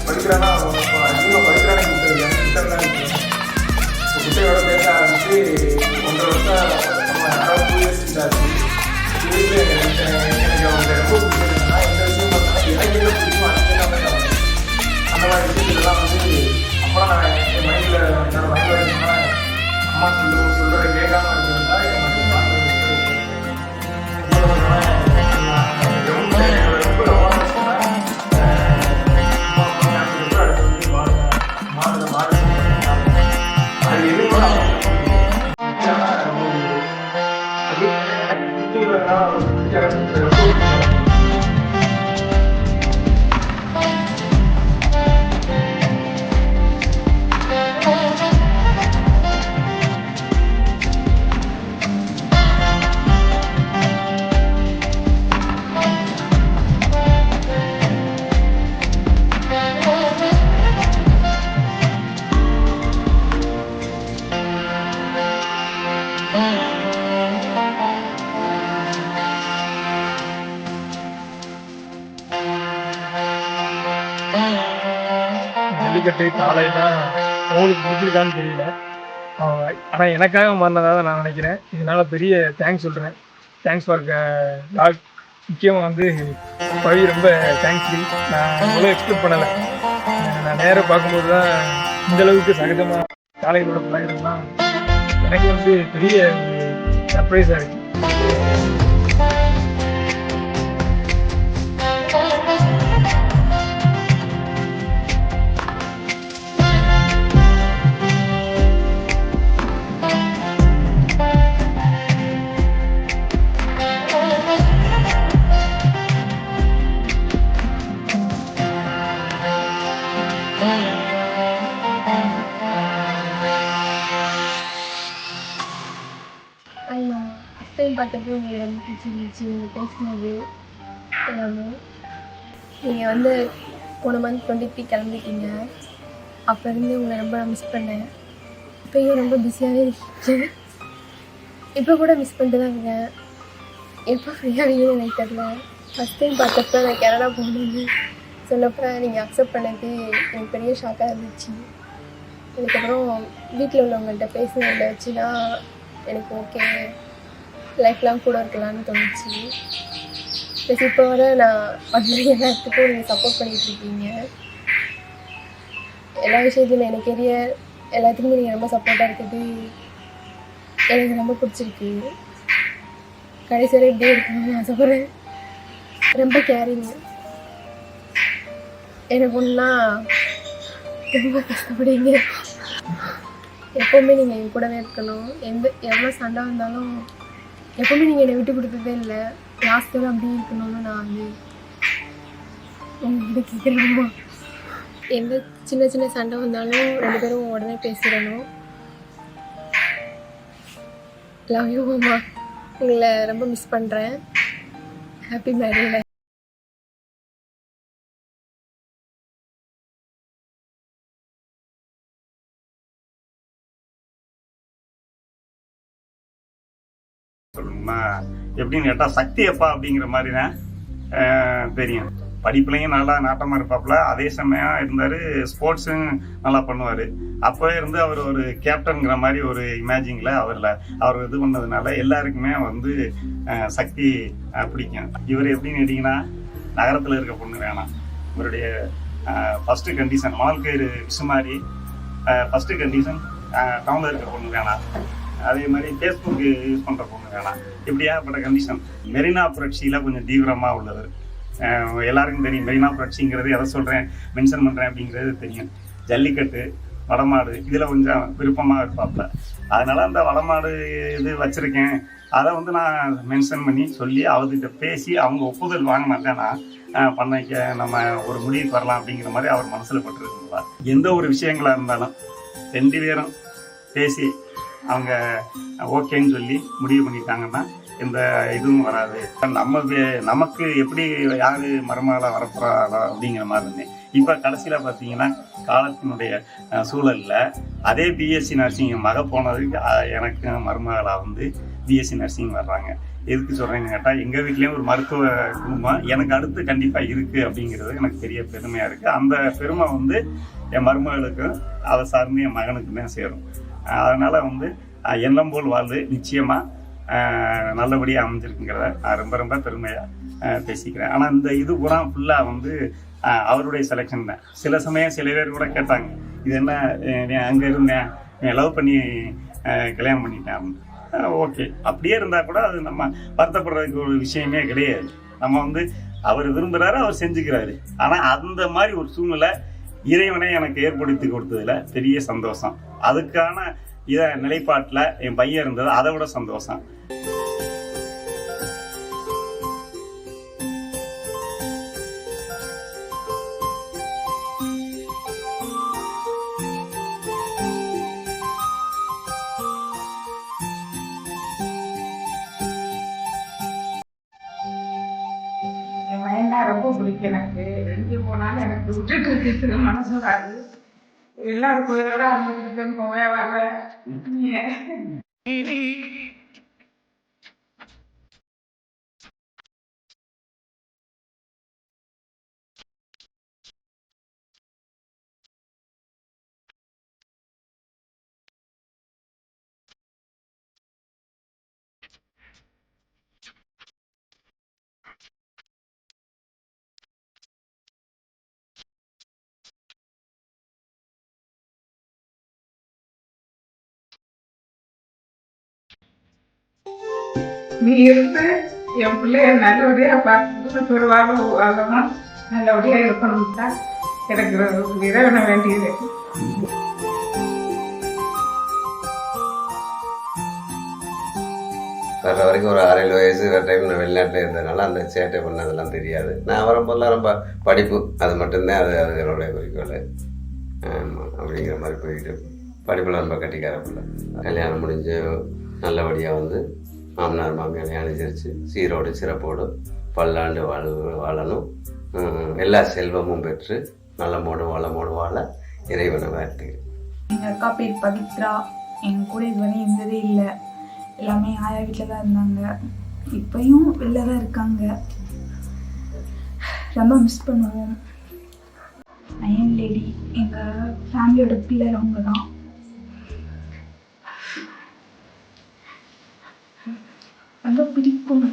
படிக்கிறானா அதிகமாக படிக்கிறானே குட்டையோட பேச ஆரம்பிச்சு 1.5 வருஷம் நம்ம யாராவது 2 இயர்ஸ் இருந்தாச்சு. எனக்கு அவங்க ரொம்ப பிடிச்சிருந்தா எந்த விஷயம் பண்ணாலும் எனக்கு எவ்வளோ பிடிக்கும் அந்த மாதிரி விஷயத்துலாம் அப்புறம் நான் என் மைண்டில் என்னோட மைண்டில் வச்சுன்னா அம்மா சொல்கிற கேட்காம இருந்திருந்தா என் மைண்டில் ஜல்லிக்கட்டு காலையெல்லாம் அவங்களுக்கு பிடிச்சிருக்கான்னு தெரியல. ஆனால் எனக்காக மாறினதாக தான் நான் நினைக்கிறேன். இதனால் பெரிய தேங்க்ஸ் சொல்கிறேன். Thanks for talk. முக்கியமாக பவி ரொம்ப தேங்க்ஸ். நான் அவ்வளோ எக்ஸ்பெக்ட் பண்ணலை. நான் நேராக பார்க்கும்போது தான் இந்தளவுக்கு சகஜமாக காலைகளோட பழகிறதுலாம் எனக்கு பெரிய சர்ப்ரைஸாக இருக்குது. பார்த்தப்போ உங்களுக்கு ரொம்ப பிடிச்சிருந்துச்சு. நீங்கள் பேசினது எல்லாமே. நீங்கள் போன மந்த் 23 கிளம்பிட்டீங்க. அப்போ இருந்து உங்களை ரொம்ப நான் மிஸ் பண்ணேன். இப்போயும் ரொம்ப பிஸியாகவே இருக்கேன். இப்போ கூட மிஸ் பண்ணிட்டு தான் இருக்கேன். எப்போ ஃப்ரீயாகவே எனக்கு தெரியல. ஃபஸ்ட் டைம் பார்த்தப்ப நான் கனடா போகணுன்னு சொன்னப்போ நீங்கள் அக்செப்ட் பண்ணது எனக்கு பெரிய ஷாக்காக இருந்துச்சு. அதுக்கப்புறம் வீட்டில் உள்ளவங்கள்ட்ட பேசுனதில் வச்சுன்னா எனக்கு ஓகே லைஃப் லாங் கூட இருக்கலான்னு தோணுச்சு. ப்ளஸ் இப்போ வர நான் எல்லாத்துக்கும் நீங்கள் சப்போர்ட் பண்ணிகிட்ருக்கீங்க. எல்லா விஷயத்துலையும் எனக்கு கெரியர் எல்லாத்துக்குமே நீங்கள் ரொம்ப சப்போர்ட்டாக இருக்குது. எனக்கு ரொம்ப பிடிச்சிருக்கு. கடைசி வரை இப்படியே இருக்கணும்னு ஆசைப்படுறேன். ரொம்ப கேரிங். எனக்கு ஒன்றா ரொம்ப கஷ்டப்படுவீங்க. எப்போவுமே நீங்கள் என் கூடவே இருக்கணும். எவ்வளோ சண்டை வந்தாலும் எப்பவுமே நீங்கள் என்னை விட்டு கொடுத்ததே இல்லை. லாஸ்ட் வரை அப்படியே இருக்கணும்னு நான் உங்ககிட்ட கேட்குறேன்மா. எந்த சின்ன சின்ன சண்டை வந்தாலும் 2 பேரும் உடனே பேசிடணும். லவ் யூ அம்மா. உங்களை ரொம்ப மிஸ் பண்ணுறேன். Happy marriage life. சொல்லணும்னா எப்படின்னு கேட்டால் சக்தி அப்பா அப்படிங்கிற மாதிரி தான் தெரியும். படிப்புலையும் நல்லா நாட்டமாக இருப்பாப்புல. அதே சமயம் இருந்தார், ஸ்போர்ட்ஸும் நல்லா பண்ணுவார். அப்போ இருந்து அவர் ஒரு கேப்டனுங்கிற மாதிரி ஒரு இமேஜிங்கில் அவர் இது பண்ணதுனால எல்லாருக்குமே சக்தி பிடிக்கும். இவர் எப்படின்னு கேட்டிங்கன்னா நகரத்தில் இருக்க பொண்ணு வேணாம். இவருடைய ஃபஸ்ட்டு கண்டிஷன் வாழ்க்கை விசுமாரி. ஃபஸ்ட்டு கண்டிஷன் டவுனில் இருக்க பொண்ணு வேணாம். அதே மாதிரி ஃபேஸ்புக் யூஸ் பண்ணுற பொண்ணு வேணாம். இப்படியாகப்பட்ட கண்டிஷன். மெரினா புரட்சியில் கொஞ்சம் தீவிரமாக உள்ளது. எல்லாருக்கும் தெரியும். மெரினா புரட்சிங்கிறது எதை சொல்கிறேன் மென்ஷன் பண்ணுறேன் அப்படிங்கிறது தெரியும். ஜல்லிக்கட்டு, வடமாடு இதில் கொஞ்சம் விருப்பமாக இருப்பாப்புல. அதனால் அந்த வடமாடு இது வச்சுருக்கேன், அதை வந்து நான் மென்ஷன் பண்ணி சொல்லி அவர்கிட்ட பேசி அவங்க ஒப்புதல் வாங்கினாங்கன்னா பண்ணைக்க நம்ம ஒரு முடிவுக்கு வரலாம் அப்படிங்கிற மாதிரி அவர் மனசில் பட்டுருக்குங்களா. எந்த ஒரு விஷயங்களாக இருந்தாலும் 2 பேரும் பேசி அவங்க ஓகேன்னு சொல்லி முடிவு பண்ணிட்டாங்கன்னா எந்த இதுவும் வராது. நமக்கு எப்படி யார் மருமகளாக வரப்போகிறாளோ அப்படிங்கிற மாதிரி இருந்தேன். இப்போ கடைசியில் பார்த்தீங்கன்னா காலத்தினுடைய சூழலில் அதே பிஎஸ்சி நர்சிங் மக போனதுக்கு எனக்கு மருமகளாக வந்து பிஎஸ்சி நர்சிங் வர்றாங்க. எதுக்கு சொல்கிறேன்னு கேட்டால் எங்கள் வீட்லேயும் ஒரு மருத்துவ குடும்பம் எனக்கு அடுத்து கண்டிப்பாக இருக்குது அப்படிங்கிறது எனக்கு பெரிய பெருமையாக இருக்குது. அந்த பெருமை வந்து என் மருமகளுக்கும் அதை சார்ந்து என் மகனுக்கு தான் சேரும். அதனால் வந்து எண்ணம் போல் வாழ்வு நிச்சயமாக நல்லபடியாக அமைஞ்சிருக்குங்கிறத நான் ரொம்ப ரொம்ப பெருமையாக பேசிக்கிறேன். ஆனால் இந்த இது பூரா ஃபுல்லாக வந்து அவருடைய செலெக்ஷன் தான். சில சமயம் சில பேர் கூட கேட்டாங்க, இது என்ன அங்கே இருந்தேன் லவ் பண்ணி கல்யாணம் பண்ணிட்டேன். ஓகே, அப்படியே இருந்தால் கூட அது நம்ம வருத்தப்படுறதுக்கு ஒரு விஷயமே கிடையாது. நம்ம வந்து அவர் விரும்புகிறாரு, அவர் செஞ்சுக்கிறாரு. ஆனால் அந்த மாதிரி ஒரு சூழ்நிலை இறைவனை எனக்கு ஏற்படுத்தி கொடுத்ததுல பெரிய சந்தோஷம். அதுக்கான நிலைப்பாட்டில் என் பையன் இருந்தது அதை விட சந்தோஷம். ரொம்ப பிடிக்கும் எனக்கு. எங்கே போனாலும் எனக்கு விட்டுட்டு இருக்கிற மனசு வராது. எல்லாருக்கும் இதோட அந்த போவே வர நீ இருந்து என் பிள்ளைய நல்லபடியாக பார்த்து பெருவாக வாழணும், நல்லபடியாக இருக்கணும் தான் எனக்கு இறைவனை வேண்டியது. வர்ற வரைக்கும் ஒரு 6-7 வயசு வேறு டைம் நான் வெளிநாட்டில் இருந்ததுனால அந்த சேட்டை பண்ணதெல்லாம் தெரியாது. நான் வரும்போதெல்லாம் ரொம்ப படிப்பு, அது மட்டும்தான் அது என்னுடைய குறிக்கோள். அப்படிங்கிற மாதிரி போயிட்டு படிப்பில் ரொம்ப கட்டிக்காரப்பில்லை. கல்யாணம் முடிஞ்சு நல்லபடியாக வந்து மாமனார் மாமியாரை அனுசரித்து சீரோடு சிறப்போடு பல்லாண்டு வாழணும். எல்லா செல்வமும் பெற்று நலமோடு வளமோடு வாழ இறைவனை வாழ்த்துகிறேன். எங்கள் அக்கா பேர் பவித்ரா. எங்கள் கூட இதுவரை இருந்ததே இல்லை. எல்லாமே ஆயா வீட்டில் தான் இருந்தாங்க. இப்போயும் வெளில தான் இருக்காங்க. ரொம்ப மிஸ் பண்ணுவோம். அயன் லேடி எங்கள் ஃபேமிலியோட பில்லர் அவங்க தான். ரொம்ப பிடிக்கும்.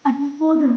அது போதும்.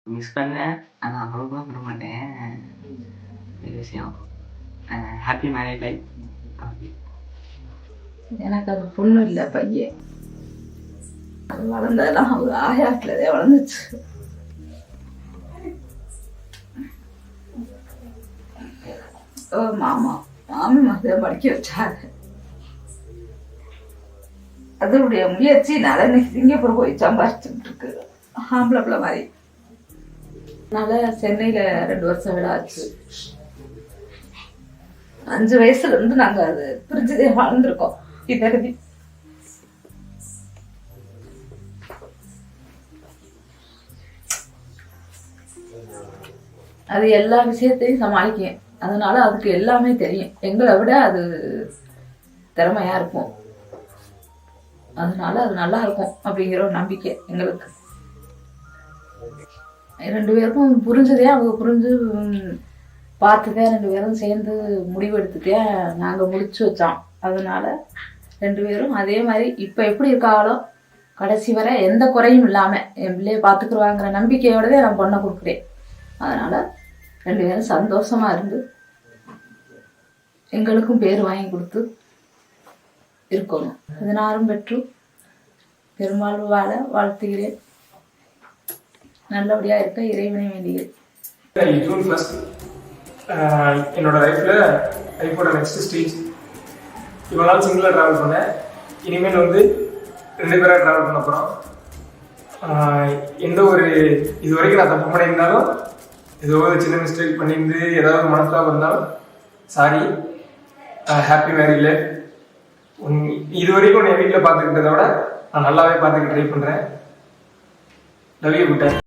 மிஸ் பண்ணேன், ஆனால் அவ்வளோதான் பண்ண மாட்டேன். இது விஷயம் ஹாப்பி மேரேஜ் லைஃப். எனக்கு அது பொண்ணு இல்லை, பையன். அது வளர்ந்ததெல்லாம் ஒரு ஆயாட்டில்தான் வளர்ந்துச்சு. மாமி மாதிரி படிக்க வச்சாங்க. அதனுடைய முயற்சினால இன்னைக்கு சிங்கப்பூர் போய் சம்பாதிச்சுட்டு இருக்கு. ஆம்பளை பிள்ளை மாதிரி. அதனால சென்னையில 2 வருஷம் விட ஆச்சு. 5 வயசுல இருந்து நாங்க அது பிரிஞ்சுதே வாழ்ந்துருக்கோம். இதற்கு அது எல்லா விஷயத்தையும் சமாளிக்கும். அதனால அதுக்கு எல்லாமே தெரியும். எங்களை விட அது திறமையா இருக்கும். அதனால அது நல்லா இருக்கும் அப்படிங்கிற ஒரு நம்பிக்கை எங்களுக்கு. 2 பேருக்கும் புரிஞ்சதே, அவங்க புரிஞ்சு பார்த்துதே 2 பேரும் சேர்ந்து முடிவெடுத்துட்டே நாங்கள் முடிச்சு வச்சோம். அதனால 2 பேரும் அதே மாதிரி இப்போ எப்படி இருக்காங்களோ கடைசி வரை எந்த குறையும் இல்லாமல் என் பிள்ளைய பார்த்துக்குருவாங்கிற நம்பிக்கையோடவே நான் பொண்ணை கொடுக்குறேன். அதனால் 2 பேரும் சந்தோஷமாக இருந்து எங்களுக்கும் பேர் வாங்கி கொடுத்து இருக்கணும். 16 பெற்று பெரும்பாலும் வாழ வாழ்த்துகிறேன். நல்லபடியாக இருக்க இறைவனை வேண்டுகிறேன். ஜூன் 1 என்னோட லைஃபோட நெக்ஸ்ட் ஸ்டேஜ். இவ்வளோ நாள் சிங்கிளாக ட்ராவல் பண்ணேன். இனிமேல் வந்து 2 பேராக ட்ராவல் பண்ண போகிறோம். எந்த ஒரு இது வரைக்கும் நான் தப்பு பண்ணியிருந்தாலும், ஏதோ ஒரு சின்ன மிஸ்டேக் பண்ணியிருந்து ஏதாவது மனஸ்தாபம் இருந்தாலும் சாரி. Happy married life. இது வரைக்கும் என் வீட்டில் பார்த்துக்கிட்டதை விட நான் நல்லாவே பார்த்துக்க ட்ரை பண்ணுறேன். Love you good.